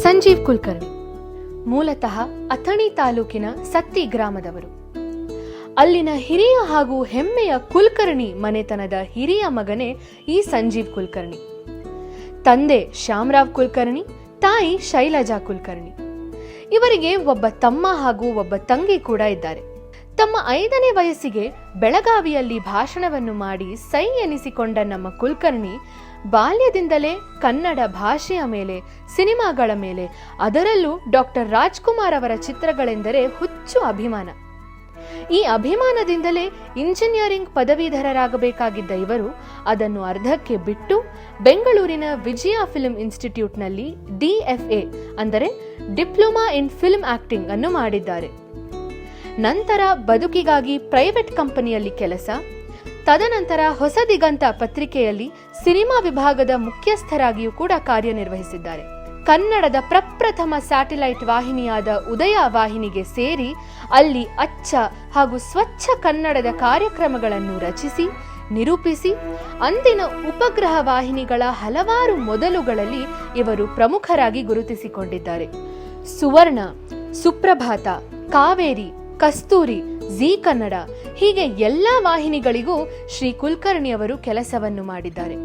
ಸಂಜೀವ್ ಕುಲಕರ್ಣಿ ಮೂಲತಃ ಅಥಣಿ ತಾಲೂಕಿನ ಸತ್ತಿ ಗ್ರಾಮದವರು. ಅಲ್ಲಿನ ಹಿರಿಯ ಹಾಗೂ ಹೆಮ್ಮೆಯ ಕುಲಕರ್ಣಿ ಮನೆತನದ ಹಿರಿಯ ಮಗನೇ ಈ ಸಂಜೀವ್ ಕುಲಕರ್ಣಿ. ತಂದೆ ಶ್ಯಾಮರಾವ್ ಕುಲಕರ್ಣಿ, ತಾಯಿ ಶೈಲಜಾ ಕುಲಕರ್ಣಿ. ಇವರಿಗೆ ಒಬ್ಬ ತಮ್ಮ ಹಾಗೂ ಒಬ್ಬ ತಂಗಿ ಕೂಡ ಇದ್ದಾರೆ. ತಮ್ಮ 5ನೇ ವಯಸ್ಸಿಗೆ ಬೆಳಗಾವಿಯಲ್ಲಿ ಭಾಷಣವನ್ನು ಮಾಡಿ ಸೈ ಎನಿಸಿಕೊಂಡ ನಮ್ಮ ಕುಲಕರ್ಣಿ ಬಾಲ್ಯದಿಂದಲೇ ಕನ್ನಡ ಭಾಷೆಯ ಮೇಲೆ, ಸಿನಿಮಾಗಳ ಮೇಲೆ, ಅದರಲ್ಲೂ ಡಾಕ್ಟರ್ ರಾಜ್ಕುಮಾರ್ ಅವರ ಚಿತ್ರಗಳೆಂದರೆ ಹುಚ್ಚು ಅಭಿಮಾನ. ಈ ಅಭಿಮಾನದಿಂದಲೇ ಇಂಜಿನಿಯರಿಂಗ್ ಪದವೀಧರರಾಗಬೇಕಾಗಿದ್ದ ಇವರು ಅದನ್ನು ಅರ್ಧಕ್ಕೆ ಬಿಟ್ಟು ಬೆಂಗಳೂರಿನ ವಿಜಯ ಫಿಲ್ಮ್ ಇನ್ಸ್ಟಿಟ್ಯೂಟ್ನಲ್ಲಿ DFA ಅಂದರೆ ಡಿಪ್ಲೊಮಾ ಇನ್ ಫಿಲ್ಮ್ ಆಕ್ಟಿಂಗ್ ಅನ್ನು ಮಾಡಿದ್ದಾರೆ. ನಂತರ ಬದುಕಿಗಾಗಿ ಪ್ರೈವೇಟ್ ಕಂಪನಿಯಲ್ಲಿ ಕೆಲಸ, ತದನಂತರ ಹೊಸ ದಿಗಂತ ಪತ್ರಿಕೆಯಲ್ಲಿ ಸಿನಿಮಾ ವಿಭಾಗದ ಮುಖ್ಯಸ್ಥರಾಗಿಯೂ ಕೂಡ ಕಾರ್ಯನಿರ್ವಹಿಸಿದ್ದಾರೆ. ಕನ್ನಡದ ಪ್ರಪ್ರಥಮ ಸ್ಯಾಟಲೈಟ್ ವಾಹಿನಿಯಾದ ಉದಯ ವಾಹಿನಿಗೆ ಸೇರಿ ಅಲ್ಲಿ ಅಚ್ಚ ಹಾಗೂ ಸ್ವಚ್ಛ ಕನ್ನಡದ ಕಾರ್ಯಕ್ರಮಗಳನ್ನು ರಚಿಸಿ, ನಿರೂಪಿಸಿ ಅಂದಿನ ಉಪಗ್ರಹ ವಾಹಿನಿಗಳ ಹಲವಾರು ಮೊದಲುಗಳಲ್ಲಿ ಇವರು ಪ್ರಮುಖರಾಗಿ ಗುರುತಿಸಿಕೊಂಡಿದ್ದಾರೆ. ಸುವರ್ಣ, ಸುಪ್ರಭಾತ, ಕಾವೇರಿ, ಕಸ್ತೂರಿ, ಜೀ ಕನ್ನಡ ಹೀಗೆ ಎಲ್ಲ ವಾಹಿನಿಗಳಿಗೂ ಶ್ರೀ ಕುಲಕರ್ಣಿಯವರು ಕೆಲಸವನ್ನು ಮಾಡಿದ್ದಾರೆ.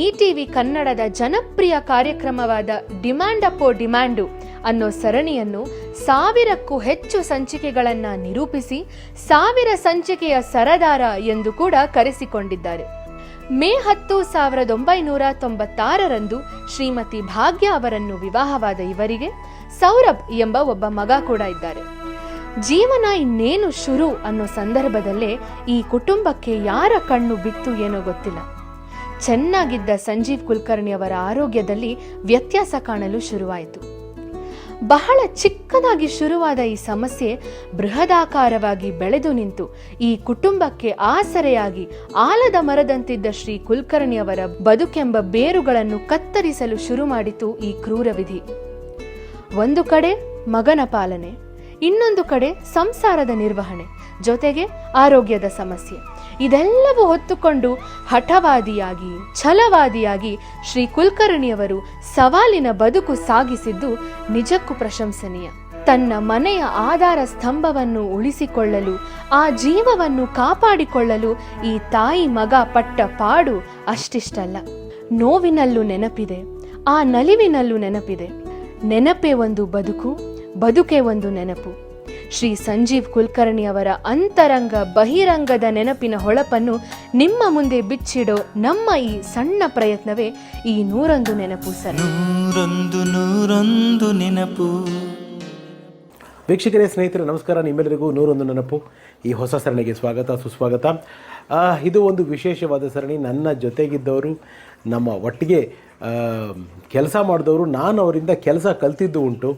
ETV ಕನ್ನಡದ ಜನಪ್ರಿಯ ಕಾರ್ಯಕ್ರಮವಾದ ಡಿಮ್ಯಾಂಡ್ ಅಪೋ ಡಿಮ್ಯಾಂಡು ಅನ್ನೋ ಸರಣಿಯನ್ನು 1000ಕ್ಕೂ ಹೆಚ್ಚು ಸಂಚಿಕೆಗಳನ್ನ ನಿರೂಪಿಸಿ 1000 ಸಂಚಿಕೆಯ ಸರದಾರ ಎಂದು ಕೂಡ ಕರೆಸಿಕೊಂಡಿದ್ದಾರೆ. ಮೇ 10, 1996ರಂದು ಶ್ರೀಮತಿ ಭಾಗ್ಯ ಅವರನ್ನು ವಿವಾಹವಾದ ಇವರಿಗೆ ಸೌರಭ್ ಎಂಬ ಒಬ್ಬ ಮಗ ಕೂಡ ಇದ್ದಾರೆ. ಜೀವನ ಇನ್ನೇನು ಶುರು ಅನ್ನೋ ಸಂದರ್ಭದಲ್ಲೇ ಈ ಕುಟುಂಬಕ್ಕೆ ಯಾರ ಕಣ್ಣು ಬಿತ್ತು ಏನೋ ಗೊತ್ತಿಲ್ಲ. ಚೆನ್ನಾಗಿದ್ದ ಸಂಜೀವ್ ಕುಲಕರ್ಣಿ ಅವರ ಆರೋಗ್ಯದಲ್ಲಿ ವ್ಯತ್ಯಾಸ ಕಾಣಲು ಶುರುವಾಯಿತು. ಬಹಳ ಚಿಕ್ಕದಾಗಿ ಶುರುವಾದ ಈ ಸಮಸ್ಯೆ ಬೃಹದಾಕಾರವಾಗಿ ಬೆಳೆದು ನಿಂತು ಈ ಕುಟುಂಬಕ್ಕೆ ಆಸರೆಯಾಗಿ ಆಲದ ಮರದಂತಿದ್ದ ಶ್ರೀ ಕುಲಕರ್ಣಿ ಅವರ ಬದುಕೆಂಬ ಬೇರುಗಳನ್ನು ಕತ್ತರಿಸಲು ಶುರು ಮಾಡಿತು ಈ ಕ್ರೂರ ವಿಧಿ. ಒಂದು ಕಡೆ ಮಗನ ಪಾಲನೆ, ಇನ್ನೊಂದು ಕಡೆ ಸಂಸಾರದ ನಿರ್ವಹಣೆ, ಜೊತೆಗೆ ಆರೋಗ್ಯದ ಸಮಸ್ಯೆ. ಇದೆಲ್ಲವೂ ಹೊತ್ತುಕೊಂಡು ಹಠವಾದಿಯಾಗಿ, ಛಲವಾದಿಯಾಗಿ ಶ್ರೀ ಕುಲಕರ್ಣಿಯವರು ಸವಾಲಿನ ಬದುಕು ಸಾಗಿಸಿದ್ದು ನಿಜಕ್ಕೂ ಪ್ರಶಂಸನೀಯ. ತನ್ನ ಮನೆಯ ಆಧಾರ ಸ್ತಂಭವನ್ನು ಉಳಿಸಿಕೊಳ್ಳಲು, ಆ ಜೀವವನ್ನು ಕಾಪಾಡಿಕೊಳ್ಳಲು ಈ ತಾಯಿ ಮಗ ಪಟ್ಟ ಪಾಡು ಅಷ್ಟಿಷ್ಟಲ್ಲ. ನೋವಿನಲ್ಲೂ ನೆನಪಿದೆ, ಆ ನಲಿವಿನಲ್ಲೂ ನೆನಪಿದೆ. ನೆನಪೇ ಒಂದು ಬದುಕು, ಬದುಕೆ ಒಂದು ನೆನಪು. ಶ್ರೀ ಸಂಜೀವ್ ಕುಲಕರ್ಣಿ ಅವರ ಅಂತರಂಗ ಬಹಿರಂಗದ ನೆನಪಿನ ಹೊಳಪನ್ನು ನಿಮ್ಮ ಮುಂದೆ ಬಿಚ್ಚಿಡೋ ನಮ್ಮ ಈ ಸಣ್ಣ ಪ್ರಯತ್ನವೇ ಈ 101 ನೆನಪು ಸರ್. 101 ನೆನಪು. ವೀಕ್ಷಕರೇ, ಸ್ನೇಹಿತರೆ, ನಮಸ್ಕಾರ. ನಿಮ್ಮೆಲ್ಲರಿಗೂ 101 ನೆನಪು ಈ ಹೊಸ ಸರಣಿಗೆ ಸ್ವಾಗತ, ಸುಸ್ವಾಗತ. ಇದು ಒಂದು ವಿಶೇಷವಾದ ಸರಣಿ. ನನ್ನ ಜೊತೆಗಿದ್ದವರು, ನಮ್ಮ ಒಟ್ಟಿಗೆ ಕೆಲಸ ಮಾಡಿದವರು, ನಾನು ಅವರಿಂದ ಕೆಲಸ ಕಲ್ತಿದ್ದು ಉಂಟು.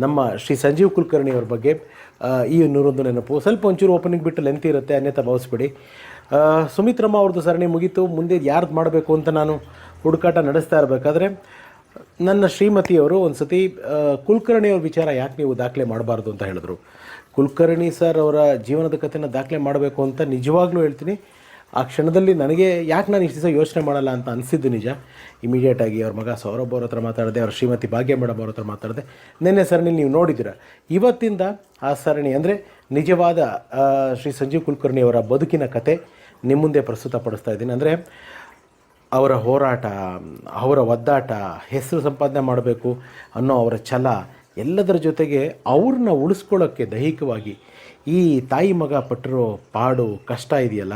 ನಮ್ಮ ಶ್ರೀ ಸಂಜೀವ್ ಕುಲಕರ್ಣಿ ಅವ್ರ ಬಗ್ಗೆ ಈ 101 ನೆನಪು. ಸ್ವಲ್ಪ ಒಂಚೂರು ಓಪನಿಂಗ್ ಬಿಟ್ಟು ಲೆಂತ್ ಇರುತ್ತೆ, ಅನ್ಯತಾ ಭಾವಿಸ್ಬಿಡಿ. ಸುಮಿತ್ರಮ್ಮ ಅವ್ರದ್ದು ಸರಣಿ ಮುಗೀತು. ಮುಂದೆ ಯಾರ್ದು ಮಾಡಬೇಕು ಅಂತ ನಾನು ಹುಡುಕಾಟ ನಡೆಸ್ತಾ ಇರಬೇಕಾದ್ರೆ ನನ್ನ ಶ್ರೀಮತಿಯವರು ಒಂದು ಸತಿ ಕುಲಕರ್ಣಿ ಅವ್ರ ವಿಚಾರ ಯಾಕೆ ನೀವು ದಾಖಲೆ ಮಾಡಬಾರ್ದು ಅಂತ ಹೇಳಿದ್ರು. ಕುಲಕರ್ಣಿ ಸರ್ ಅವರ ಜೀವನದ ಕಥೆನ ದಾಖಲೆ ಮಾಡಬೇಕು ಅಂತ ನಿಜವಾಗ್ಲೂ ಹೇಳ್ತೀನಿ. ಆ ಕ್ಷಣದಲ್ಲಿ ನನಗೆ ಯಾಕೆ ನಾನು ಇಷ್ಟು ದಿವಸ ಯೋಚನೆ ಮಾಡಲ್ಲ ಅಂತ ಅನಿಸಿದ್ದು ನಿಜ. ಇಮಿಡಿಯೇಟಾಗಿ ಅವ್ರ ಮಗ ಸೌರಭ್ ಅವ್ರ ಹತ್ರ ಮಾತಾಡಿದೆ, ಅವ್ರ ಶ್ರೀಮತಿ ಭಾಗ್ಯ ಮೇಡಮ್ ಅವ್ರ ಹತ್ರ ಮಾತಾಡಿದೆ. ನಿನ್ನೆ ಸರಣಿ ನೀವು ನೋಡಿದ್ದೀರ. ಇವತ್ತಿಂದ ಆ ಸರಣಿ ಅಂದರೆ ನಿಜವಾದ ಶ್ರೀ ಸಂಜೀವ್ ಕುಲಕರ್ಣಿ ಅವರ ಬದುಕಿನ ಕತೆ ನಿಮ್ಮ ಮುಂದೆ ಪ್ರಸ್ತುತಪಡಿಸ್ತಾ ಇದ್ದೀನಿ. ಅಂದರೆ ಅವರ ಹೋರಾಟ, ಅವರ ಒದ್ದಾಟ, ಹೆಸರು ಸಂಪಾದನೆ ಮಾಡಬೇಕು ಅನ್ನೋ ಅವರ ಛಲ, ಎಲ್ಲದರ ಜೊತೆಗೆ ಅವ್ರನ್ನ ಉಳಿಸ್ಕೊಳ್ಳೋಕ್ಕೆ ದೈಹಿಕವಾಗಿ ಈ ತಾಯಿ ಮಗ ಪಟ್ಟಿರೋ ಪಾಡು, ಕಷ್ಟ ಇದೆಯಲ್ಲ,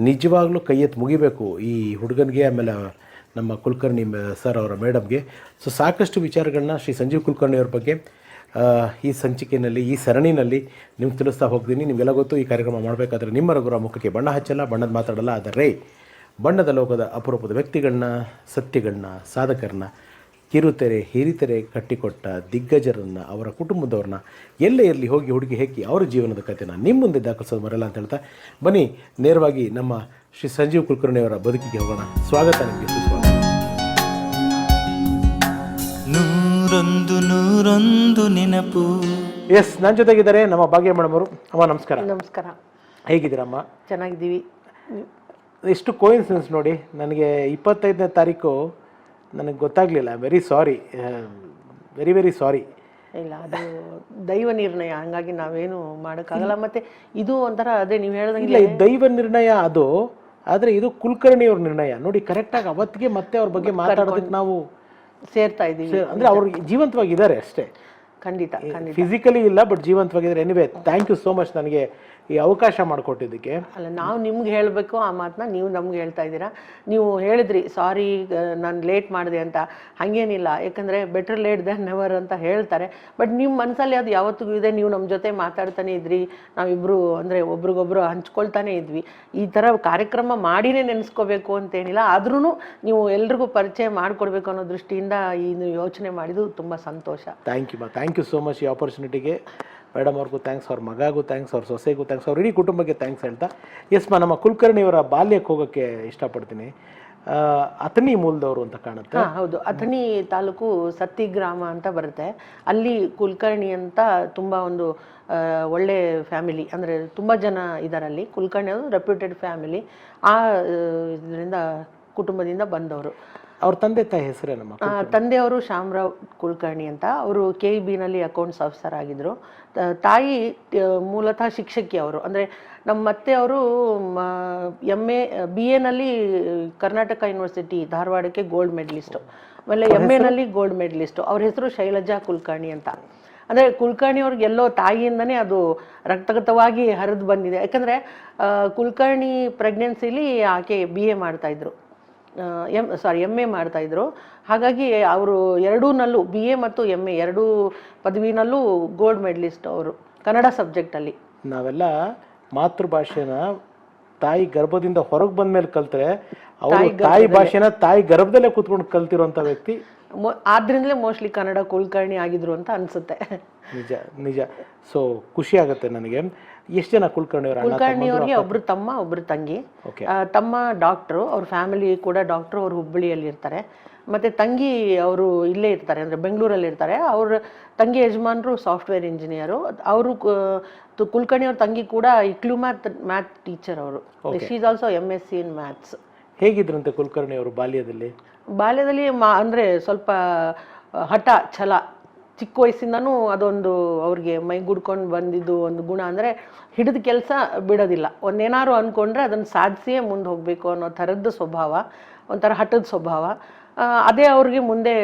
ನಿಜವಾಗ್ಲೂ ಕೈ ಎತ್ತು ಮುಗಿಬೇಕು ಈ ಹುಡುಗನಿಗೆ, ಆಮೇಲೆ ನಮ್ಮ ಕುಲಕರ್ಣಿ ಸರ್ ಅವರ ಮೇಡಮ್ಗೆ. ಸೊ ಸಾಕಷ್ಟು ವಿಚಾರಗಳನ್ನ ಶ್ರೀ ಸಂಜೀವ್ ಕುಲಕರ್ಣಿ ಅವ್ರ ಬಗ್ಗೆ ಈ ಸಂಚಿಕೆಯಲ್ಲಿ, ಈ ಸರಣಿನಲ್ಲಿ ನಿಮ್ಗೆ ತಿಳಿಸ್ತಾ ಹೋಗ್ತೀನಿ. ನಿಮಗೆಲ್ಲ ಗೊತ್ತು, ಈ ಕಾರ್ಯಕ್ರಮ ಮಾಡಬೇಕಾದ್ರೆ ನಿಮ್ಮ ರಘುರ ಮುಖಕ್ಕೆ ಬಣ್ಣ ಹಚ್ಚಲ್ಲ, ಬಣ್ಣದ ಮಾತಾಡಲ್ಲ. ಆದರೆ ಬಣ್ಣದ ಲೋಕದ ಅಪರೂಪದ ವ್ಯಕ್ತಿಗಳನ್ನ, ಸತ್ಯಗಳನ್ನ, ಸಾಧಕರನ್ನ, ಕಿರುತೆರೆ ಹಿರಿತೆರೆ ಕಟ್ಟಿಕೊಟ್ಟ ದಿಗ್ಗಜರನ್ನು, ಅವರ ಕುಟುಂಬದವ್ರನ್ನ, ಎಲ್ಲೇ ಇರಲಿ ಹೋಗಿ ಹುಡುಗಿ ಹೆಕ್ಕಿ ಅವರ ಜೀವನದ ಕಥೆನ ನಿಮ್ಮ ಮುಂದೆ ದಾಖಲಿಸೋದು ಮರಲ್ಲ ಅಂತ ಹೇಳ್ತಾ ಬನ್ನಿ ನೇರವಾಗಿ ನಮ್ಮ ಶ್ರೀ ಸಂಜೀವ್ ಕುಲಕರ್ಣಿ ಅವರ ಬದುಕಿಗೆ ಹೋಗೋಣ. ಸ್ವಾಗತ, ನಿಮಗೆ ಸುಸ್ವಾಗತ. 101 ನೆನಪು. ಎಸ್, ನನ್ನ ಜೊತೆಗಿದ್ದಾರೆ ನಮ್ಮ ಭಾಗ್ಯ ಮೇಡಮ್ ಅವರು. ಅಮ್ಮ ನಮಸ್ಕಾರ. ನಮಸ್ಕಾರ. ಹೇಗಿದ್ದೀರಮ್ಮ? ಚೆನ್ನಾಗಿದ್ದೀವಿ. ಎಷ್ಟು ಕೋಇನ್ಸಿಡೆನ್ಸ್ ನೋಡಿ, ನನಗೆ 25ನೇ ತಾರೀಕು ನನಗೆ ಗೊತ್ತಾಗಲಿಲ್ಲ. Very sorry, very very sorry. ಇಲ್ಲ, ಅದು ದೈವ ನಿರ್ಣಯ, ಹಂಗಾಗಿ ನಾವೇನು ಮಾಡೋಕ್ಕಾಗಲ್ಲ. ಮತ್ತೆ ಇದು ಒಂಥರ ಅದೇ ನೀವು ಹೇಳ್ದಂಗೆ ಇಲ್ಲ, ಇದು ದೈವ ನಿರ್ಣಯ ಅದು. ಆದರೆ ಇದು ಕುಲಕರ್ಣಿಯವ್ರ ನಿರ್ಣಯ ನೋಡಿ. ಕರೆಕ್ಟಾಗಿ ಅವತ್ತಿಗೆ ಮತ್ತೆ ಅವ್ರ ಬಗ್ಗೆ ಮಾತಾಡೋದಕ್ಕೆ ನಾವು ಸೇರ್ತಾ ಇದ್ದೀವಿ. ಅಂದರೆ ಅವ್ರು ಜೀವಂತವಾಗಿದ್ದಾರೆ ಅಷ್ಟೇ, ಖಂಡಿತ ಖಂಡಿತ. ಫಿಸಿಕಲಿ ಇಲ್ಲ, ಬಟ್ ಜೀವಂತವಾಗಿದ್ದಾರೆ. Anyway, thank you so much ನನಗೆ ಈ ಅವಕಾಶ ಮಾಡಿಕೊಟ್ಟಿದ್ದಕ್ಕೆ. ಅಲ್ಲ, ನಾವು ನಿಮ್ಗೆ ಹೇಳಬೇಕು ಆ ಮಾತನ್ನ, ನೀವು ನಮ್ಗೆ ಹೇಳ್ತಾ ಇದ್ದೀರಾ. ನೀವು ಹೇಳಿದ್ರಿ ಸಾರಿ ನಾನು ಲೇಟ್ ಮಾಡಿದೆ ಅಂತ. ಹಾಗೇನಿಲ್ಲ, ಯಾಕಂದರೆ ಬೆಟರ್ ಲೇಟ್ ದೆನ್ ನೆವರ್ ಅಂತ ಹೇಳ್ತಾರೆ. ಬಟ್ ನಿಮ್ಮ ಮನಸ್ಸಲ್ಲಿ ಅದು ಯಾವತ್ತಿಗೂ ಇದೆ. ನೀವು ನಮ್ಮ ಜೊತೆ ಮಾತಾಡ್ತಾನೆ ಇದ್ರಿ, ನಾವಿಬ್ಬರು ಅಂದರೆ ಒಬ್ರಿಗೊಬ್ರು ಹಂಚ್ಕೊಳ್ತಾನೆ ಇದ್ವಿ. ಈ ಥರ ಕಾರ್ಯಕ್ರಮ ಮಾಡಿನೇ ನೆನೆಸ್ಕೋಬೇಕು ಅಂತೇನಿಲ್ಲ, ಆದ್ರೂ ನೀವು ಎಲ್ರಿಗೂ ಪರಿಚಯ ಮಾಡಿಕೊಡ್ಬೇಕು ಅನ್ನೋ ದೃಷ್ಟಿಯಿಂದ ಈ ಯೋಚನೆ ಮಾಡಿದ್ದು ತುಂಬ ಸಂತೋಷ. Thank you thank you so much ಈ ಆಪರ್ಚುನಿಟಿಗೆ. ಮೇಡಮ್ ಅವ್ರಿಗೂ ಥ್ಯಾಂಕ್ಸ್, ಅವ್ರ ಮಗಾಗೂ ಥ್ಯಾಂಕ್ಸ್, ಅವ್ರ ಸೊಸೆಗೂ ಥ್ಯಾಂಕ್ಸ್, ಅವ್ರ ಇಡೀ ಕುಟುಂಬಕ್ಕೆ ಥ್ಯಾಂಕ್ಸ್ ಹೇಳ್ತಾ ನಮ್ಮ ಕುಲಕರ್ಣಿಯವರ ಬಾಲ್ಯಕ್ಕೆ ಹೋಗೋಕ್ಕೆ ಇಷ್ಟಪಡ್ತೀನಿ. ಅಥಣಿ ಮೂಲದವರು ಅಂತ ಕಾಣುತ್ತೆ. ಹೌದು, ಅಥಣಿ ತಾಲೂಕು ಸತ್ತಿ ಗ್ರಾಮ ಅಂತ ಬರುತ್ತೆ. ಅಲ್ಲಿ ಕುಲಕರ್ಣಿ ಅಂತ ತುಂಬ ಒಂದು ಒಳ್ಳೆ ಫ್ಯಾಮಿಲಿ, ಅಂದರೆ ತುಂಬ ಜನ ಇದ್ದಾರೆ ಅಲ್ಲಿ. ಕುಲಕರ್ಣಿ ಅದು ರೆಪ್ಯೂಟೆಡ್ ಫ್ಯಾಮಿಲಿ. ಆ ಇದರಿಂದ ಕುಟುಂಬದಿಂದ ಬಂದವರು. ಅವ್ರ ತಂದೆ ತಾಯಿ ಹೆಸರೇನಮ್ಮ? ತಂದೆಯವರು ಶಾಮರಾವ್ ಕುಲಕರ್ಣಿ ಅಂತ, ಅವರು KEB-ನಲ್ಲಿ ಅಕೌಂಟ್ಸ್ ಆಫೀಸರ್ ಆಗಿದ್ದರು. ತಾಯಿ ಮೂಲತಃ ಶಿಕ್ಷಕಿ ಅವರು. ಅಂದರೆ ನಮ್ಮ ಮತ್ತೆ ಅವರು MA BA-ನಲ್ಲಿ ಕರ್ನಾಟಕ ಯೂನಿವರ್ಸಿಟಿ ಧಾರವಾಡಕ್ಕೆ ಗೋಲ್ಡ್ ಮೆಡಲಿಸ್ಟು, ಆಮೇಲೆ MA-ನಲ್ಲಿ ಗೋಲ್ಡ್ ಮೆಡಲಿಸ್ಟು. ಅವ್ರ ಹೆಸರು ಶೈಲಜಾ ಕುಲಕರ್ಣಿ ಅಂತ. ಅಂದರೆ ಕುಲಕರ್ಣಿ ಅವ್ರಿಗೆ ಎಲ್ಲೋ ತಾಯಿಯಿಂದನೇ ಅದು ರಕ್ತಗತವಾಗಿ ಹರಿದು ಬಂದಿದೆ. ಯಾಕಂದರೆ ಕುಲಕರ್ಣಿ ಪ್ರೆಗ್ನೆನ್ಸಿಲಿ ಆಕೆ BA ಮಾಡ್ತಾಯಿದ್ರು, MA ಮಾಡ್ತಾಯಿದ್ರು. ಹಾಗಾಗಿ ಅವರು ಎರಡೂನಲ್ಲೂ BA ಮತ್ತು MA ಎರಡೂ ಪದವಿನಲ್ಲೂ ಗೋಲ್ಡ್ ಮೆಡಲಿಸ್ಟ್ ಅವರು, ಕನ್ನಡ ಸಬ್ಜೆಕ್ಟಲ್ಲಿ. ನಾವೆಲ್ಲ ಮಾತೃಭಾಷೆನ ತಾಯಿ ಗರ್ಭದಿಂದ ಹೊರಗೆ ಬಂದ ಮೇಲೆ ಕಲ್ತ್ರೆ, ಅವರು ತಾಯಿ ಭಾಷೆನ ತಾಯಿ ಗರ್ಭದಲ್ಲೇ ಕೂತ್ಕೊಂಡು ಕಲ್ತಿರೋಂಥ ವ್ಯಕ್ತಿ. ಆದ್ರಿಂದಲೇ ಮೋಸ್ಟ್ಲಿ ಕನ್ನಡ ಕುಲಕರ್ಣಿ ಆಗಿದ್ರು ಅಂತ ಅನ್ಸುತ್ತೆ. ನಿಜ ನಿಜ. ಸೊ ಖುಷಿ ಆಗುತ್ತೆ ನನಗೆ. ಎಷ್ಟು ಜನ ಕುಲಕರ್ಣಿಯವ್ರಿಗೆ? ಒಬ್ರು ತಮ್ಮ, ಒಬ್ರು ತಂಗಿ. ತಮ್ಮ ಡಾಕ್ಟ್ರು, ಅವ್ರ ಫ್ಯಾಮಿಲಿ ಕೂಡ ಡಾಕ್ಟ್ರು, ಅವ್ರು ಹುಬ್ಬಳ್ಳಿಯಲ್ಲಿ ಇರ್ತಾರೆ. ಮತ್ತು ತಂಗಿ ಅವರು ಇಲ್ಲೇ ಇರ್ತಾರೆ, ಅಂದರೆ ಬೆಂಗಳೂರಲ್ಲಿ ಇರ್ತಾರೆ. ಅವ್ರ ತಂಗಿ ಯಜಮಾನರು ಸಾಫ್ಟ್ವೇರ್ ಇಂಜಿನಿಯರು. ಅವರು ಕುಲಕರ್ಣಿಯವ್ರ ತಂಗಿ ಕೂಡ ಇಕ್ಲು ಮ್ಯಾಥ್ ಟೀಚರ್ ಅವರು. She is also MSc in maths. ಹೇಗಿದ್ರಂತೆ ಕುಲಕರ್ಣಿ ಅವರು ಬಾಲ್ಯದಲ್ಲಿ? ಅಂದರೆ ಸ್ವಲ್ಪ ಹಠ, ಛಲ. ಚಿಕ್ಕ ವಯಸ್ಸಿಂದನೂ ಅದೊಂದು ಅವ್ರಿಗೆ ಮೈಗೂಡ್ಕೊಂಡು ಬಂದಿದ್ದು ಒಂದು ಗುಣ. ಅಂದರೆ ಹಿಡಿದ ಕೆಲಸ ಬಿಡೋದಿಲ್ಲ, ಒಂದೇನಾದ್ರು ಅಂದ್ಕೊಂಡ್ರೆ ಅದನ್ನು ಸಾಧಿಸಿಯೇ ಮುಂದೆ ಹೋಗಬೇಕು ಅನ್ನೋ ಥರದ್ದು ಸ್ವಭಾವ, ಒಂಥರ ಹಠದ ಸ್ವಭಾವ. ಅದೇ ಅವ್ರಿಗೆ ಮುಂದೆ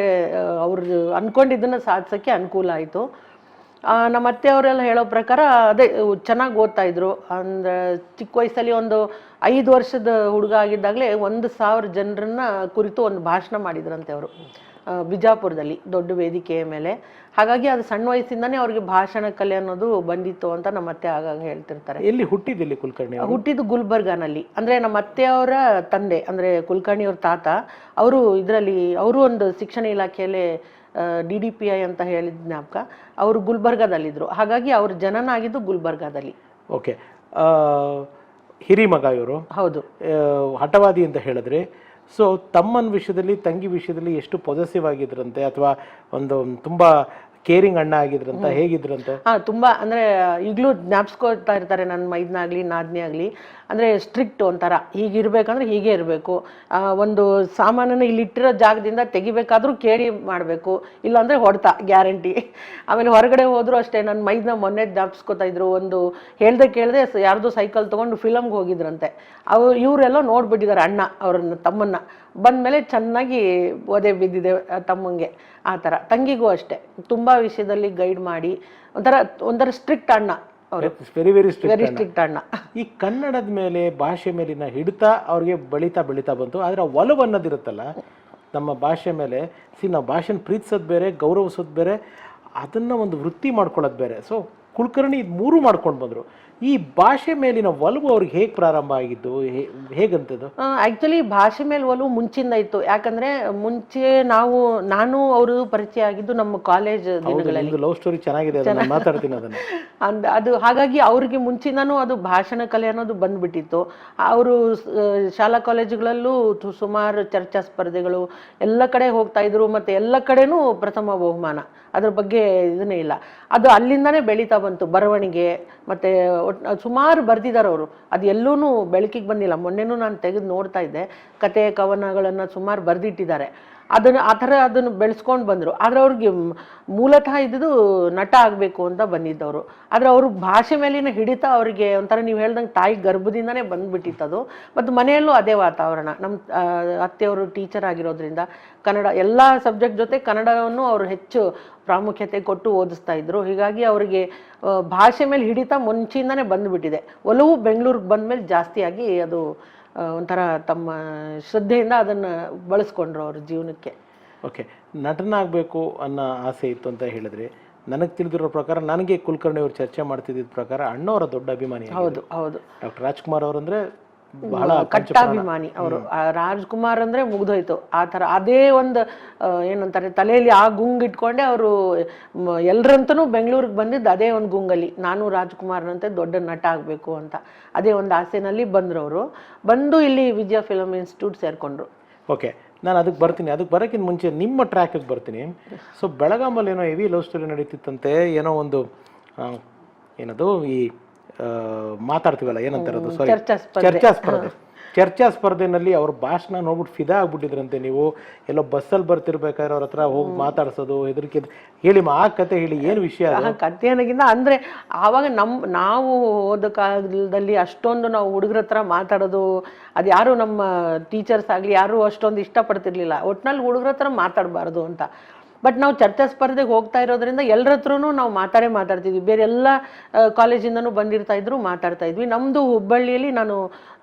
ಅವ್ರು ಅಂದ್ಕೊಂಡಿದ್ದನ್ನು ಸಾಧಿಸೋಕ್ಕೆ ಅನುಕೂಲ ಆಯಿತು. ನಮ್ಮ ಅತ್ತೆ ಅವರೆಲ್ಲ ಹೇಳೋ ಪ್ರಕಾರ ಅದೇ ಚೆನ್ನಾಗಿ ಓದ್ತಾಯಿದ್ರು. ಅಂದರೆ ಚಿಕ್ಕ ವಯಸ್ಸಲ್ಲಿ ಒಂದು 5 ವರ್ಷದ ಹುಡುಗ ಆಗಿದ್ದಾಗಲೇ 1,000 ಜನರನ್ನ ಕುರಿತು ಒಂದು ಭಾಷಣ ಮಾಡಿದ್ರಂತೆ ಅವರು, ಬಿಜಾಪುರದಲ್ಲಿ ದೊಡ್ಡ ವೇದಿಕೆಯ ಮೇಲೆ. ಹಾಗಾಗಿ ಅದು ಸಣ್ಣ ವಯಸ್ಸಿಂದನೇ ಅವ್ರಿಗೆ ಭಾಷಣ ಕಲೆ ಅನ್ನೋದು ಬಂದಿತ್ತು ಅಂತ ನಮ್ಮ ಅತ್ತೆ ಆಗಾಗ ಹೇಳ್ತಿರ್ತಾರೆ. ಎಲ್ಲಿ ಹುಟ್ಟಿದ್ದಲ್ಲಿ ಕುಲಕರ್ಣಿ? ಹುಟ್ಟಿದ್ದು ಗುಲ್ಬರ್ಗಾನಲ್ಲಿ. ಅಂದರೆ ನಮ್ಮ ಅತ್ತೆಯವರ ತಂದೆ, ಅಂದರೆ ಕುಲಕರ್ಣಿಯವ್ರ ತಾತ, ಅವರು ಇದರಲ್ಲಿ ಅವರು ಒಂದು ಶಿಕ್ಷಣ ಇಲಾಖೆಯಲ್ಲೇ DDPI ಅಂತ ಹೇಳಿದ ಜ್ಞಾಪಕ. ಅವರು ಗುಲ್ಬರ್ಗಾದಲ್ಲಿದ್ದರು. ಹಾಗಾಗಿ ಅವ್ರ ಜನನ ಆಗಿದ್ದು ಗುಲ್ಬರ್ಗಾದಲ್ಲಿ. ಓಕೆ. ಹಿರಿಮಗ ಇವರು? ಹೌದು. ಹಠವಾದಿ ಅಂತ ಹೇಳಿದ್ರೆ, ಸೊ ತಮ್ಮನ ವಿಷಯದಲ್ಲಿ, ತಂಗಿ ವಿಷಯದಲ್ಲಿ ಎಷ್ಟು ಪೊಸೆಸಿವ್ ಆಗಿದ್ರಂತೆ, ಅಥವಾ ಒಂದು ತುಂಬಾ ಕೇರಿಂಗ್ ಅಣ್ಣ ಆಗಿದ್ರಂತ, ಹೇಗಿದ್ರಂತೆ? ತುಂಬ. ಅಂದರೆ ಈಗಲೂ ಜ್ಞಾಪಿಸ್ಕೊಳ್ತಾ ಇರ್ತಾರೆ ನನ್ನ ಮೈದ್ನಾಗಲಿ ನಾದ್ನಿ ಆಗಲಿ. ಅಂದರೆ ಸ್ಟ್ರಿಕ್ಟ್ ಒಂಥರ, ಹೀಗಿರ್ಬೇಕಂದ್ರೆ ಹೀಗೆ ಇರಬೇಕು. ಒಂದು ಸಾಮಾನನ್ನು ಇಲ್ಲಿಟ್ಟಿರೋ ಜಾಗದಿಂದ ತೆಗಿಬೇಕಾದ್ರೂ ಕೇಳಿ ಮಾಡಬೇಕು, ಇಲ್ಲಾಂದರೆ ಹೊಡ್ತಾ ಗ್ಯಾರಂಟಿ. ಆಮೇಲೆ ಹೊರಗಡೆ ಹೋದರೂ ಅಷ್ಟೇ. ನನ್ನ ಮೈದ್ನ ಮೊನ್ನೆ ಜ್ಞಾಪಿಸ್ಕೊತಾ ಇದ್ರು, ಒಂದು ಹೇಳ್ದೆ ಕೇಳದೆ ಯಾರ್ದು ಸೈಕಲ್ ತೊಗೊಂಡು ಫಿಲಮ್ಗೆ ಹೋಗಿದ್ರಂತೆ. ಇವರೆಲ್ಲ ನೋಡ್ಬಿಟ್ಟಿದ್ದಾರೆ ಅಣ್ಣ ಅವ್ರನ್ನ, ತಮ್ಮನ್ನ. ಬಂದಮೇಲೆ ಚೆನ್ನಾಗಿ ಒದೆ ಬಿದ್ದಿದೆ ತಮ್ಮಂಗೆ. ಆ ಥರ ತಂಗಿಗೂ ಅಷ್ಟೇ, ತುಂಬ ವಿಷಯದಲ್ಲಿ ಗೈಡ್ ಮಾಡಿ ಒಂಥರ ಸ್ಟ್ರಿಕ್ಟ್ ಅಣ್ಣ ಅವರು. ವೆರಿ ಸ್ಟ್ರಿಕ್ಟ್ ಅಣ್ಣ. ಈ ಕನ್ನಡದ ಮೇಲೆ, ಭಾಷೆ ಮೇಲಿನ ಹಿಡಿತ ಅವ್ರಿಗೆ ಬೆಳೀತಾ ಬಂತು. ಆದರೆ ಒಲವು ಅನ್ನೋದಿರುತ್ತಲ್ಲ ನಮ್ಮ ಭಾಷೆ ಮೇಲೆ, ನಾವು ಭಾಷೆನ ಪ್ರೀತಿಸೋದು ಬೇರೆ, ಗೌರವಿಸೋದು ಬೇರೆ, ಅದನ್ನು ಒಂದು ವೃತ್ತಿ ಮಾಡ್ಕೊಳ್ಳೋದು ಬೇರೆ. ಸೊ ಕುಲಕರ್ಣಿ ಇದು ಮೂರು ಮಾಡ್ಕೊಂಡು ಬಂದರು. ಈ ಭಾಷೆ ಮೇಲಿನ ಒಲವು ಅವ್ರಿಗೆ ಹೇಗೆ ಪ್ರಾರಂಭ ಆಗಿದ್ದು, ಹೇಗಂತದ್ದು? ಆ್ಯಕ್ಚುಲಿ ಭಾಷೆ ಮೇಲೆ ಒಲವು ಮುಂಚಿಂದ ಇತ್ತು. ಯಾಕಂದರೆ ಮುಂಚೆ ನಾನು ಅವರು ಪರಿಚಯ ಆಗಿದ್ದು ನಮ್ಮ ಕಾಲೇಜ್ ದಿನಗಳಲ್ಲಿ. ಲವ್ ಸ್ಟೋರಿ ಚೆನ್ನಾಗಿದೆ, ಮಾತಾಡ್ತೀನಿ ಅದನ್ನು. ಅದು ಹಾಗಾಗಿ ಅವ್ರಿಗೆ ಮುಂಚಿನೂ ಅದು ಭಾಷಣ ಕಲೆ ಅನ್ನೋದು ಬಂದ್ಬಿಟ್ಟಿತ್ತು. ಅವರು ಶಾಲಾ ಕಾಲೇಜುಗಳಲ್ಲೂ ಸುಮಾರು ಚರ್ಚಾ ಸ್ಪರ್ಧೆಗಳು ಎಲ್ಲ ಕಡೆ ಹೋಗ್ತಾ ಇದ್ರು. ಮತ್ತು ಎಲ್ಲ ಕಡೆನೂ ಪ್ರಥಮ ಬಹುಮಾನ. ಅದ್ರ ಬಗ್ಗೆ ಇದನ್ನೇ ಇಲ್ಲ. ಅದು ಅಲ್ಲಿಂದನೇ ಬೆಳೀತಾ ಬಂತು. ಬರವಣಿಗೆ ಮತ್ತು ಸುಮಾರು ಬರೆದಿದ್ದಾರೆ ಅವರು. ಅದು ಎಲ್ಲೂ ಬೆಳಕಿಗೆ ಬಂದಿಲ್ಲ. ಮೊನ್ನೆನೂ ನಾನು ತೆಗೆದು ನೋಡ್ತಾ ಇದ್ದೆ, ಕತೆ ಕವನಗಳನ್ನು ಸುಮಾರು ಬರೆದಿಟ್ಟಿದ್ದಾರೆ. ಆ ಥರ ಅದನ್ನು ಬೆಳೆಸ್ಕೊಂಡು ಬಂದರು. ಆದರೆ ಅವ್ರಿಗೆ ಮೂಲತಃ ಇದ್ದಿದ್ದು ನಟ ಆಗಬೇಕು ಅಂತ ಬಂದಿದ್ದವರು. ಆದರೆ ಅವರು ಭಾಷೆ ಮೇಲಿನ ಹಿಡಿತ ಅವರಿಗೆ ಒಂಥರ ನೀವು ಹೇಳ್ದಂಗೆ ತಾಯಿ ಗರ್ಭದಿಂದನೇ ಬಂದುಬಿಟ್ಟಿತ್ತದು. ಮತ್ತು ಮನೆಯಲ್ಲೂ ಅದೇ ವಾತಾವರಣ. ನಮ್ಮ ಅತ್ತೆಯವರು ಟೀಚರ್ ಆಗಿರೋದ್ರಿಂದ ಕನ್ನಡ ಎಲ್ಲ ಸಬ್ಜೆಕ್ಟ್ ಜೊತೆ ಕನ್ನಡವನ್ನು ಅವರು ಹೆಚ್ಚು ಪ್ರಾಮುಖ್ಯತೆ ಕೊಟ್ಟು ಓದಿಸ್ತಾ ಇದ್ರು. ಹೀಗಾಗಿ ಅವರಿಗೆ ಭಾಷೆ ಮೇಲೆ ಹಿಡಿತ ಮುಂಚೆಯಿಂದನೇ ಬಂದುಬಿಟ್ಟಿದೆ. ಒಲವು ಬೆಂಗಳೂರಿಗೆ ಬಂದ ಮೇಲೆ ಜಾಸ್ತಿಯಾಗಿ ಅದು ಒಂಥರ ತಮ್ಮ ಶ್ರದ್ಧೆಯಿಂದ ಅದನ್ನು ಬಳಸ್ಕೊಂಡ್ರು ಅವ್ರ ಜೀವನಕ್ಕೆ. ಓಕೆ, ನಟನಾಗಬೇಕು ಅನ್ನೋ ಆಸೆ ಇತ್ತು ಅಂತ ಹೇಳಿದ್ರೆ, ನನಗೆ ತಿಳಿದಿರೋ ಪ್ರಕಾರ, ನನಗೆ ಕುಲಕರ್ಣಿ ಅವರು ಚರ್ಚೆ ಮಾಡ್ತಿದ್ದ ಪ್ರಕಾರ ಅಣ್ಣವರ ದೊಡ್ಡ ಅಭಿಮಾನಿ. ಹೌದು ಹೌದು. ಡಾಕ್ಟರ್ ರಾಜ್ಕುಮಾರ್ ಅವರಂದ್ರೆ ಬಹಳ ಕಟ್ಟಾಭಿಮಾನಿ ಅವರು. ರಾಜ್ಕುಮಾರ್ ಅಂದ್ರೆ ಮುಗ್ದೋಯ್ತು ಆ ಥರ. ಅದೇ ಒಂದು ಏನಂತಾರೆ, ತಲೆಯಲ್ಲಿ ಆ ಗುಂಗಿಟ್ಕೊಂಡೆ ಅವರು ಎಲ್ಲರಂತನೂ ಬೆಂಗಳೂರಿಗೆ ಬಂದಿದ್ದು ಅದೇ ಒಂದು ಗುಂಗಲ್ಲಿ, ನಾನು ರಾಜ್ಕುಮಾರ್ನಂತೆ ದೊಡ್ಡ ನಟ ಆಗಬೇಕು ಅಂತ. ಅದೇ ಒಂದು ಆಸೆನಲ್ಲಿ ಬಂದರು ಅವರು. ಬಂದು ಇಲ್ಲಿ ವಿಜಯ ಫಿಲಮ್ ಇನ್ಸ್ಟಿಟ್ಯೂಟ್ ಸೇರಿಕೊಂಡ್ರು. ಓಕೆ, ನಾನು ಅದಕ್ಕೆ ಬರ್ತೀನಿ. ಅದಕ್ಕೆ ಬರೋಕ್ಕಿಂತ ಮುಂಚೆ ನಿಮ್ಮ ಟ್ರ್ಯಾಕಿಗೆ ಬರ್ತೀನಿ. ಸೊ ಬೆಳಗಾಮಲ್ಲಿ ಏನೋ ಹೆವಿ ಲವ್ ಸ್ಟೋರಿ ನಡೀತಿತ್ತಂತೆ. ಏನೋ ಒಂದು ಏನದು ಈ ಮಾತಾಡ್ತೀವಲ್ಲ, ಏನಂತಾರೆ ಅದು, ಸಾರಿ, ಚರ್ಚಾ ಸ್ಪರ್ಧೆನಲ್ಲಿ ಅವ್ರ ಭಾಷಣ ನೋಡ್ಬಿಟ್ಟು ಫಿದಾ ಆಗ್ಬಿಟ್ಟಿದ್ರಂತೆ. ನೀವು ಎಲ್ಲೋ ಬಸ್ಸಲ್ಲಿ ಬರ್ತಿರ್ಬೇಕಾದ್ರೆ ಅವ್ರ ಹತ್ರ ಹೋಗಿ ಮಾತಾಡ್ಸೋದು, ಹೆದರಿಕೆ. ಹೇಳಿ ಆ ಕತೆ ಹೇಳಿ, ಏನು ವಿಷಯ? ಕತೆ ಅನ್ನೋಕ್ಕಿಂತ ಅಂದರೆ ಆವಾಗ ನಾವು ಓದೋ ಕಾಲದಲ್ಲಿ ಅಷ್ಟೊಂದು ನಾವು ಹುಡುಗರ ಹತ್ರ ಮಾತಾಡೋದು ಅದು ಯಾರು ನಮ್ಮ ಟೀಚರ್ಸ್ ಆಗಲಿ ಯಾರು ಅಷ್ಟೊಂದು ಇಷ್ಟಪಡ್ತಿರ್ಲಿಲ್ಲ. ಒಟ್ಟಿನಲ್ಲಿ ಹುಡುಗರ ಹತ್ರ ಮಾತಾಡಬಾರ್ದು ಅಂತ. ಬಟ್ ನಾವು ಚರ್ಚಾ ಸ್ಪರ್ಧೆಗೆ ಹೋಗ್ತಾ ಇರೋದ್ರಿಂದ ಎಲ್ಲರ ಹತ್ರನೂ ನಾವು ಮಾತಾಡ್ತಿದ್ವಿ. ಬೇರೆ ಎಲ್ಲ ಕಾಲೇಜಿಂದನೂ ಬಂದಿರ್ತಾ ಇದ್ರು, ಮಾತಾಡ್ತಾ ಇದ್ವಿ. ನಮ್ಮದು ಹುಬ್ಬಳ್ಳಿಯಲ್ಲಿ, ನಾನು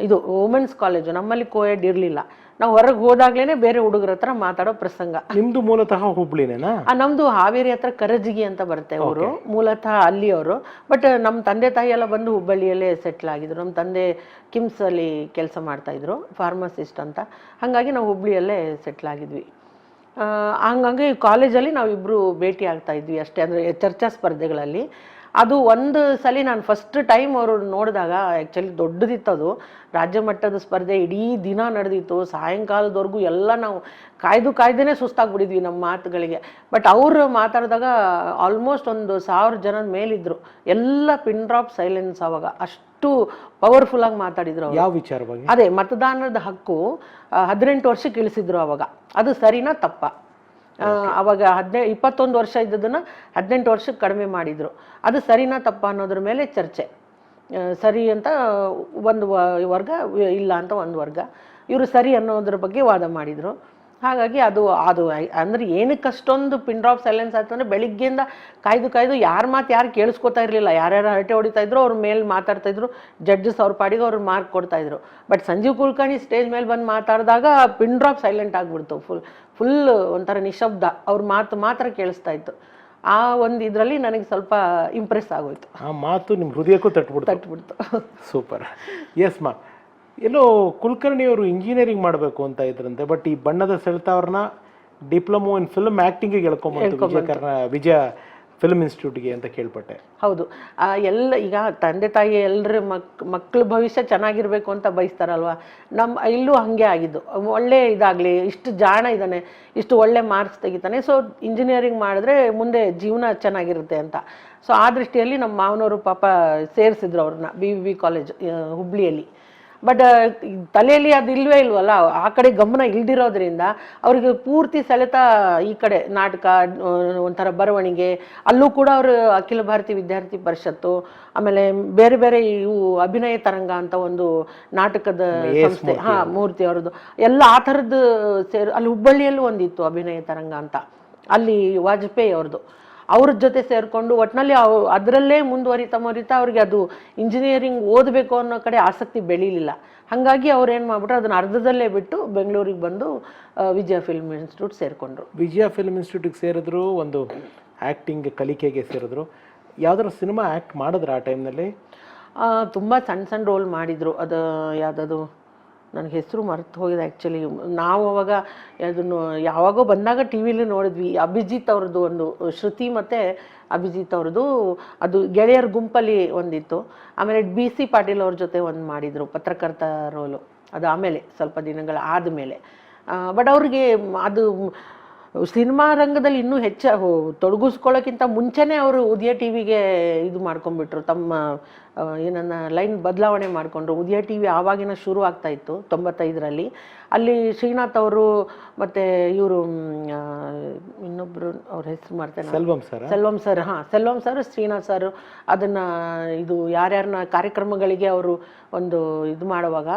ಇದು ವುಮೆನ್ಸ್ ಕಾಲೇಜು, ನಮ್ಮಲ್ಲಿ ಕೋಯೆಡ್ ಇರಲಿಲ್ಲ. ನಾವು ಹೊರಗೆ ಹೋದಾಗ್ಲೇ ಬೇರೆ ಹುಡುಗರ ಹತ್ರ ಮಾತಾಡೋ ಪ್ರಸಂಗ. ನಿಮ್ದು ಮೂಲತಃ ಹುಬ್ಳಿನೇನಾ? ನಮ್ಮದು ಹಾವೇರಿ ಹತ್ರ ಕರಜಿಗಿ ಅಂತ ಬರುತ್ತೆ ಅವರು, ಮೂಲತಃ ಅಲ್ಲಿಯವರು. ಬಟ್ ನಮ್ಮ ತಂದೆ ತಾಯಿ ಎಲ್ಲ ಬಂದು ಹುಬ್ಬಳ್ಳಿಯಲ್ಲೇ ಸೆಟ್ಲ್ ಆಗಿದ್ರು. ನಮ್ಮ ತಂದೆ ಕಿಮ್ಸಲ್ಲಿ ಕೆಲಸ ಮಾಡ್ತಾಯಿದ್ರು, ಫಾರ್ಮಸಿಸ್ಟ್ ಅಂತ. ಹಾಗಾಗಿ ನಾವು ಹುಬ್ಳಿಯಲ್ಲೇ ಸೆಟ್ಲ್ ಆಗಿದ್ವಿ. ಹಂಗಾಗಿ ಕಾಲೇಜಲ್ಲಿ ನಾವಿಬ್ಬರು ಭೇಟಿ ಆಗ್ತಾ ಇದ್ವಿ ಅಷ್ಟೇ, ಅಂದರೆ ಚರ್ಚಾ ಸ್ಪರ್ಧೆಗಳಲ್ಲಿ. ಅದು ಒಂದು ಸಲ ನಾನು ಫಸ್ಟ್ ಟೈಮ್ ಅವರು ನೋಡಿದಾಗ, ಆ್ಯಕ್ಚುಲಿ ದೊಡ್ಡದಿತ್ತು ಅದು, ರಾಜ್ಯ ಮಟ್ಟದ ಸ್ಪರ್ಧೆ, ಇಡೀ ದಿನ ನಡೆದಿತ್ತು, ಸಾಯಂಕಾಲದವರೆಗೂ ಎಲ್ಲ ನಾವು ಕಾಯ್ದೇ ಸುಸ್ತಾಗ್ಬಿಟ್ಟಿದ್ವಿ ನಮ್ಮ ಮಾತುಗಳಿಗೆ. ಬಟ್ ಅವರು ಮಾತಾಡಿದಾಗ ಆಲ್ಮೋಸ್ಟ್ ಒಂದು 1000 ಜನದ ಮೇಲಿದ್ರು. ಎಲ್ಲ ಪಿನ್ ಡ್ರಾಪ್ ಸೈಲೆನ್ಸ್. ಅವಾಗ ಅಷ್ಟು ಪವರ್ಫುಲ್ಲಾಗಿ ಮಾತಾಡಿದ್ರು. ಯಾವ ವಿಚಾರವಾಗಿ? ಅದೇ ಮತದಾನದ ಹಕ್ಕು 18 ವರ್ಷಕ್ಕೆ ಇಳಿಸಿದ್ರು ಅವಾಗ. ಅದು ಸರಿನಾ ತಪ್ಪ? ಅವಾಗ 21 ವರ್ಷ ಇದ್ದದನ್ನು 18 ವರ್ಷಕ್ಕೆ ಕಡಿಮೆ ಮಾಡಿದರು. ಅದು ಸರಿನಾ ತಪ್ಪ ಅನ್ನೋದ್ರ ಮೇಲೆ ಚರ್ಚೆ. ಸರಿ ಅಂತ ಒಂದು ವರ್ಗ, ಇಲ್ಲ ಅಂತ ಒಂದು ವರ್ಗ. ಇವರು ಸರಿ ಅನ್ನೋದ್ರ ಬಗ್ಗೆ ವಾದ ಮಾಡಿದರು. ಹಾಗಾಗಿ ಅದು ಅಂದರೆ ಏನಕ್ಕೆ ಅಷ್ಟೊಂದು ಪಿನ್ ಡ್ರಾಪ್ ಸೈಲೆನ್ಸ್ ಆಯ್ತು ಅಂದರೆ, ಬೆಳಿಗ್ಗೆಯಿಂದ ಕಾಯ್ದು ಯಾರ ಮಾತು ಯಾರು ಕೇಳಿಸ್ಕೊತಾ ಇರಲಿಲ್ಲ. ಯಾರ್ಯಾರು ಹರಟೆ ಹೊಡಿತಾ ಇದ್ರು, ಅವ್ರ ಮೇಲೆ ಮಾತಾಡ್ತಾಯಿದ್ರು. ಜಡ್ಜಸ್ ಅವ್ರ ಪಾಡಿಗೆ ಅವ್ರು ಮಾರ್ಕ್ ಕೊಡ್ತಾಯಿದ್ರು. ಬಟ್ ಸಂಜೀವ್ ಕುಲಕರ್ಣಿ ಸ್ಟೇಜ್ ಮೇಲೆ ಬಂದು ಮಾತಾಡಿದಾಗ ಪಿನ್ ಡ್ರಾಪ್ ಸೈಲೆಂಟ್ ಆಗಿಬಿಡ್ತು. ಫುಲ್ ಒಂಥರ ನಿಶಬ್ದ. ಅವ್ರ ಮಾತು ಮಾತ್ರ ಕೇಳಿಸ್ತಾ ಇತ್ತು. ಆ ಒಂದು ಇದರಲ್ಲಿ ನನಗೆ ಸ್ವಲ್ಪ ಇಂಪ್ರೆಸ್ ಆಗೋಯ್ತು. ಆ ಮಾತು ನಿಮ್ಮ ಹೃದಯಕ್ಕೂ ತಟ್ಬಿಡ್ತು. ಸೂಪರ್. ಎಸ್ ಮಾ, ಎಲ್ಲೋ ಕುಲಕರ್ಣಿಯವರು ಇಂಜಿನಿಯರಿಂಗ್ ಮಾಡಬೇಕು ಅಂತ ಇದ್ರಂತೆ. ಬಟ್ ಈ ಬಣ್ಣದ ಸೆಳೆತ ಅವ್ರನ್ನ ಡಿಪ್ಲೊಮೊ ಇನ್ ಫಿಲ್ಮ್ ಆ್ಯಕ್ಟಿಂಗಿಗೆ ಎಳ್ಕೊಂಬಂತು ವಿಜಯ ಫಿಲ್ಮ್ ಇನ್ಸ್ಟಿಟ್ಯೂಟ್ಗೆ ಅಂತ ಕೇಳ್ಪಟ್ಟೆ. ಹೌದು. ಈಗ ತಂದೆ ತಾಯಿ ಎಲ್ಲರ ಮಕ್ಕಳ ಭವಿಷ್ಯ ಚೆನ್ನಾಗಿರ್ಬೇಕು ಅಂತ ಬಯಸ್ತಾರಲ್ವ. ಇಲ್ಲೂ ಹಾಗೆ ಆಗಿದ್ದು. ಒಳ್ಳೆ ಇದಾಗಲಿ, ಇಷ್ಟು ಜಾಣ ಇದ್ದಾನೆ, ಇಷ್ಟು ಒಳ್ಳೆ ಮಾರ್ಕ್ಸ್ ತೆಗಿತಾನೆ, ಸೊ ಇಂಜಿನಿಯರಿಂಗ್ ಮಾಡಿದ್ರೆ ಮುಂದೆ ಜೀವನ ಚೆನ್ನಾಗಿರುತ್ತೆ ಅಂತ. ಸೊ ಆ ದೃಷ್ಟಿಯಲ್ಲಿ ನಮ್ಮ ಮಾವನವರು ಪಾಪ ಸೇರಿಸಿದ್ರು ಅವ್ರನ್ನ BVB ಕಾಲೇಜ್ ಹುಬ್ಳಿಯಲ್ಲಿ. ಬಟ್ ತಲೆಯಲ್ಲಿ ಅದು ಇಲ್ವಲ್ಲ, ಆ ಕಡೆ ಗಮನ ಇಲ್ದಿರೋದ್ರಿಂದ ಅವರಿಗೆ ಪೂರ್ತಿ ಸೆಳೆತ ಈ ಕಡೆ ನಾಟಕ, ಒಂಥರ ಬರವಣಿಗೆ. ಅಲ್ಲೂ ಕೂಡ ಅವರು ಅಖಿಲ ಭಾರತೀಯ ವಿದ್ಯಾರ್ಥಿ ಪರಿಷತ್ತು, ಆಮೇಲೆ ಬೇರೆ ಬೇರೆ ಇವು ಅಭಿನಯ ತರಂಗ ಅಂತ ಒಂದು ನಾಟಕದ ಸಂಸ್ಥೆ, ಮೂರ್ತಿ ಅವ್ರದ್ದು ಎಲ್ಲ ಆ ಥರದ್ದು ಅಲ್ಲಿ ಹುಬ್ಬಳ್ಳಿಯಲ್ಲೂ ಒಂದಿತ್ತು ಅಭಿನಯ ತರಂಗ ಅಂತ, ಅಲ್ಲಿ ವಾಜಪೇಯಿ ಅವ್ರದ್ದು. ಅವ್ರ ಜೊತೆ ಸೇರಿಕೊಂಡು ಒಟ್ಟಿನಲ್ಲಿ ಅದರಲ್ಲೇ ಮುಂದುವರಿತಾ ಅವ್ರಿಗೆ ಅದು ಇಂಜಿನಿಯರಿಂಗ್ ಓದಬೇಕು ಅನ್ನೋ ಕಡೆ ಆಸಕ್ತಿ ಬೆಳೀಲಿಲ್ಲ. ಹಾಗಾಗಿ ಅವ್ರು ಏನು ಮಾಡ್ಬಿಟ್ರು, ಅದನ್ನು ಅರ್ಧದಲ್ಲೇ ಬಿಟ್ಟು ಬೆಂಗಳೂರಿಗೆ ಬಂದು ವಿಜಯ ಫಿಲ್ಮ್ ಇನ್ಸ್ಟಿಟ್ಯೂಟ್ ಸೇರಿಕೊಂಡ್ರು. ವಿಜಯ ಫಿಲ್ಮ್ ಇನ್ಸ್ಟಿಟ್ಯೂಟ್ಗೆ ಸೇರಿದ್ರು, ಒಂದು ಆ್ಯಕ್ಟಿಂಗ್ ಕಲಿಕೆಗೆ ಸೇರಿದ್ರು. ಯಾವ್ದಾದ್ರು ಸಿನಿಮಾ ಆ್ಯಕ್ಟ್ ಮಾಡಿದ್ರು ಆ ಟೈಮ್ನಲ್ಲಿ? ತುಂಬ ಸಣ್ಣ ರೋಲ್ ಮಾಡಿದರು. ಅದು ಯಾವುದದು ನನಗೆ ಹೆಸರು ಮರೆತು ಹೋಗಿದೆ ಆ್ಯಕ್ಚುಲಿ. ನಾವು ಅವಾಗ ಅದನ್ನು ಯಾವಾಗೋ ಬಂದಾಗ ಟಿ ವಿಲಿ ನೋಡಿದ್ವಿ. ಅಭಿಜಿತ್ ಅವ್ರದ್ದು ಒಂದು, ಶ್ರುತಿ ಮತ್ತು ಅಭಿಜಿತ್ ಅವ್ರದ್ದು ಅದು ಗೆಳೆಯರ ಗುಂಪಲ್ಲಿ ಒಂದಿತ್ತು. ಆಮೇಲೆ BC ಪಾಟೀಲ್ ಅವ್ರ ಜೊತೆ ಒಂದು ಮಾಡಿದರು ಪತ್ರಕರ್ತ ರೋಲು. ಅದು ಆಮೇಲೆ ಸ್ವಲ್ಪ ದಿನಗಳ ಆದಮೇಲೆ. ಬಟ್ ಅವ್ರಿಗೆ ಅದು ಸಿನಿಮಾ ರಂಗದಲ್ಲಿ ಇನ್ನೂ ತೊಡಗಿಸ್ಕೊಳ್ಳೋಕ್ಕಿಂತ ಮುಂಚೆನೇ ಅವರು ಉದಯ ಟಿ ವಿಗೆ ಇದು ಮಾಡ್ಕೊಂಡ್ಬಿಟ್ರು, ತಮ್ಮ ಏನನ್ನ ಲೈನ್ ಬದಲಾವಣೆ ಮಾಡಿಕೊಂಡ್ರು. ಉದಯ ಟಿ ವಿ ಆವಾಗಿನ ಶುರು ಆಗ್ತಾ ಇತ್ತು 95ರಲ್ಲಿ. ಅಲ್ಲಿ ಶ್ರೀನಾಥ್ ಅವರು ಮತ್ತು ಇವರು ಇನ್ನೊಬ್ಬರು ಅವ್ರ ಹೆಸರು ಮಾಡ್ತೇನೆ, Selvam sir. Selvam sir, Srinath sir ಅದನ್ನು ಇದು ಯಾರ್ಯಾರನ್ನ ಕಾರ್ಯಕ್ರಮಗಳಿಗೆ ಅವರು ಒಂದು ಇದು ಮಾಡುವಾಗ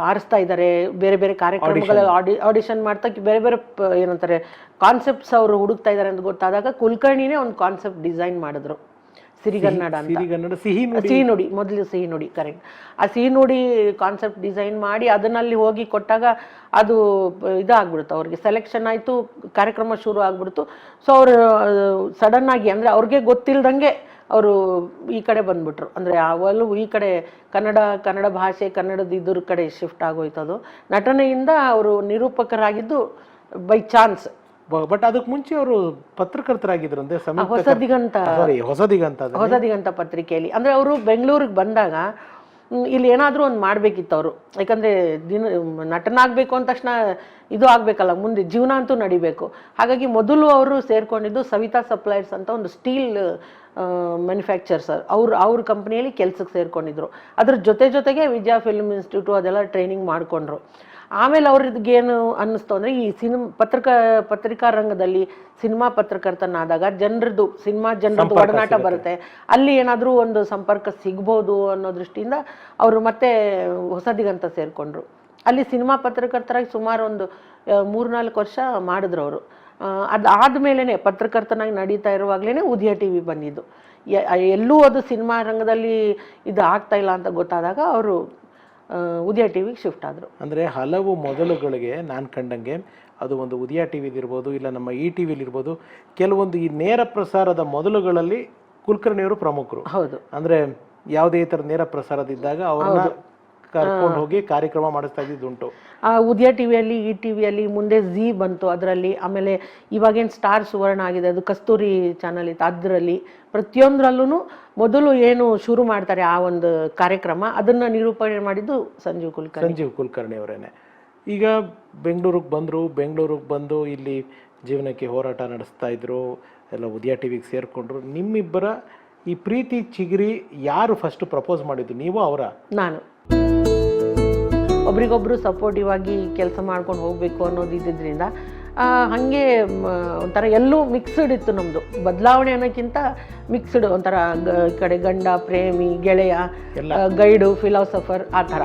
ಆರಿಸ್ತಾ ಇದ್ದಾರೆ, ಬೇರೆ ಬೇರೆ ಕಾರ್ಯಕ್ರಮಗಳಲ್ಲಿ ಆಡಿಷನ್ ಮಾಡ್ತಾ ಬೇರೆ ಬೇರೆ ಏನಂತಾರೆ ಕಾನ್ಸೆಪ್ಟ್ಸ್ ಅವರು ಹುಡುಕ್ತಾ ಇದ್ದಾರೆ ಅಂತ ಗೊತ್ತಾದಾಗ ಕುಲಕರ್ಣಿನೇ ಒಂದು ಕಾನ್ಸೆಪ್ಟ್ ಡಿಸೈನ್ ಮಾಡಿದ್ರು, ಸಿರಿಗನ್ನಡ ಅಂತ. ಸಿಹಿ ನುಡಿ, ಮೊದಲು ಸಿಹಿ ನುಡಿ, ಕರೆಕ್ಟ್. ಆ ಸಿಹಿ ನುಡಿ ಕಾನ್ಸೆಪ್ಟ್ ಡಿಸೈನ್ ಮಾಡಿ ಅದನ್ನಲ್ಲಿ ಹೋಗಿ ಕೊಟ್ಟಾಗ ಅದು ಇದಾಗ್ಬಿಡ್ತು, ಅವ್ರಿಗೆ ಸೆಲೆಕ್ಷನ್ ಆಯಿತು, ಕಾರ್ಯಕ್ರಮ ಶುರು ಆಗ್ಬಿಡ್ತು. ಸೊ ಅವರು ಸಡನ್ ಆಗಿ ಅಂದರೆ ಅವ್ರಿಗೆ ಗೊತ್ತಿಲ್ದಂಗೆ ಅವರು ಈ ಕಡೆ ಬಂದ್ಬಿಟ್ರು, ಅಂದರೆ ಅವಳು ಈ ಕಡೆ ಕನ್ನಡ ಭಾಷೆ, ಕನ್ನಡದ ಇದ್ರ ಕಡೆ ಶಿಫ್ಟ್ ಆಗೋಯ್ತು. ಅದು ನಟನೆಯಿಂದ ಅವರು ನಿರೂಪಕರಾಗಿದ್ದು ಬೈ ಚಾನ್ಸ್. ಬಟ್ ಅದಕ್ಕೆ ಮುಂಚೆ ಅವರು ಪತ್ರಕರ್ತರಾಗಿದ್ರು ಅಂದ್ರೆ ಹೊಸ ದಿಗಂತ ಪತ್ರಿಕೆಯಲ್ಲಿ. ಅಂದರೆ ಅವರು ಬೆಂಗಳೂರಿಗೆ ಬಂದಾಗ ಇಲ್ಲಿ ಏನಾದರೂ ಒಂದು ಮಾಡಬೇಕಿತ್ತು ಅವರು, ಯಾಕಂದರೆ ನಟನಾಗಬೇಕು ಅಂದ ತಕ್ಷಣ ಇದು ಆಗಬೇಕಲ್ಲ, ಮುಂದೆ ಜೀವನ ಅಂತೂ ನಡಿಬೇಕು. ಹಾಗಾಗಿ ಮೊದಲು ಅವರು ಸೇರ್ಕೊಂಡಿದ್ದು ಸವಿತಾ ಸಪ್ಲೈರ್ಸ್ ಅಂತ ಒಂದು ಸ್ಟೀಲ್ ಮ್ಯಾನುಫ್ಯಾಕ್ಚರ್ಸ್, ಅವ್ರ ಕಂಪ್ನಿಯಲ್ಲಿ ಕೆಲಸಕ್ಕೆ ಸೇರ್ಕೊಂಡಿದ್ರು. ಅದ್ರ ಜೊತೆಗೆ ವಿಜಯ ಫಿಲ್ಮ್ ಇನ್ಸ್ಟಿಟ್ಯೂಟು ಅದೆಲ್ಲ ಟ್ರೈನಿಂಗ್ ಮಾಡಿಕೊಂಡ್ರು. ಆಮೇಲೆ ಅವ್ರಿಗೇನು ಅನ್ನಿಸ್ತು ಅಂದರೆ ಈ ಪತ್ರಿಕಾ ರಂಗದಲ್ಲಿ ಸಿನಿಮಾ ಪತ್ರಕರ್ತನಾದಾಗ ಸಿನಿಮಾ ಜನರದ್ದು ಒಡನಾಟ ಬರುತ್ತೆ, ಅಲ್ಲಿ ಏನಾದರೂ ಒಂದು ಸಂಪರ್ಕ ಸಿಗ್ಬೋದು ಅನ್ನೋ ದೃಷ್ಟಿಯಿಂದ ಅವರು ಮತ್ತೆ ಹೊಸ ದಿಗಂತ ಸೇರಿಕೊಂಡ್ರು. ಅಲ್ಲಿ ಸಿನಿಮಾ ಪತ್ರಕರ್ತರಾಗಿ ಸುಮಾರು ಒಂದು 3-4 ವರ್ಷ ಮಾಡಿದ್ರು ಅವರು. ಅದಾದಮೇಲೆ ಪತ್ರಕರ್ತನಾಗಿ ನಡೀತಾ ಇರುವಾಗಲೇ ಉದಯ ಟಿ ವಿ ಬಂದಿದ್ದು. ಎಲ್ಲೂ ಅದು ಸಿನಿಮಾ ರಂಗದಲ್ಲಿ ಇದು ಆಗ್ತಾ ಇಲ್ಲ ಅಂತ ಗೊತ್ತಾದಾಗ ಅವರು ಉದಯ ಟಿ ವಿಗೆ ಶಿಫ್ಟ್ ಆದರು. ಅಂದರೆ ಹಲವು ಮೊದಲುಗಳಿಗೆ ನಾನು ಕಂಡಂಗೆ ಅದು ಒಂದು ಉದಯ ಟಿ ವಿಲಿರ್ಬೋದು, ಇಲ್ಲ ನಮ್ಮ ಈ ಟಿ ವಿಲಿರ್ಬೋದು, ಕೆಲವೊಂದು ಈ ನೇರ ಪ್ರಸಾರದ ಮೊದಲುಗಳಲ್ಲಿ ಕುಲಕರ್ಣಿಯವರು ಪ್ರಮುಖರು. ಹೌದು. ಅಂದರೆ ಯಾವುದೇ ಥರ ನೇರ ಪ್ರಸಾರದಿದ್ದಾಗ ಅವ್ರನ್ನ ಕರ್ಕೊಂಡು ಹೋಗಿ ಕಾರ್ಯಕ್ರಮ ಮಾಡಿಸ್ತಾ ಇದ್ದುಂಟು. ಉದಯ ಟಿ ವಿಯಲ್ಲಿ, ಈ ಟಿ ವಿಯಲ್ಲಿ, ಮುಂದೆ ಝೀ ಬಂತು ಅದರಲ್ಲಿ, ಆಮೇಲೆ ಇವಾಗೇನು ಸ್ಟಾರ್ ಸುವರ್ಣ ಆಗಿದೆ ಅದು ಕಸ್ತೂರಿ ಚಾನಲ್ ಇತ್ತು, ಅದರಲ್ಲಿ ಪ್ರತಿಯೊಂದರಲ್ಲೂ ಮೊದಲು ಏನು ಶುರು ಮಾಡ್ತಾರೆ ಆ ಒಂದು ಕಾರ್ಯಕ್ರಮ, ಅದನ್ನು ನಿರೂಪಣೆ ಮಾಡಿದ್ದು ಸಂಜೀವ್ ಕುಲಕರ್ಣಿ ಅವರೇನೆ. ಈಗ ಬೆಂಗಳೂರಿಗೆ ಬಂದು ಇಲ್ಲಿ ಜೀವನಕ್ಕೆ ಹೋರಾಟ ನಡೆಸ್ತಾ ಇದ್ರು, ಎಲ್ಲ ಉದಯ ಟಿ ವಿಗೆ ಸೇರಿಕೊಂಡ್ರು. ನಿಮ್ಮಿಬ್ಬರ ಈ ಪ್ರೀತಿ ಚಿಗಿರಿ ಯಾರು ಫಸ್ಟ್ ಪ್ರಪೋಸ್ ಮಾಡಿದ್ದು, ನೀವು ಅವರ? ನಾನು. ಒಬ್ರಿಗೊಬ್ರು ಸಪೋರ್ಟಿವ್ ಆಗಿ ಕೆಲಸ ಮಾಡ್ಕೊಂಡು ಹೋಗಬೇಕು ಅನ್ನೋದು ಇದ್ದಿದ್ದರಿಂದ ಹಾಗೆ ಒಂಥರ ಎಲ್ಲೂ ಮಿಕ್ಸ್ಡ್ ಇತ್ತು ನಮ್ಮದು. ಬದಲಾವಣೆ ಅನ್ನೋಕ್ಕಿಂತ ಮಿಕ್ಸ್ಡ್, ಒಂಥರ ಈ ಕಡೆ ಗಂಡ, ಪ್ರೇಮಿ, ಗೆಳೆಯ, ಗೈಡು, ಫಿಲಾಸಫರ್ ಆ ಥರ.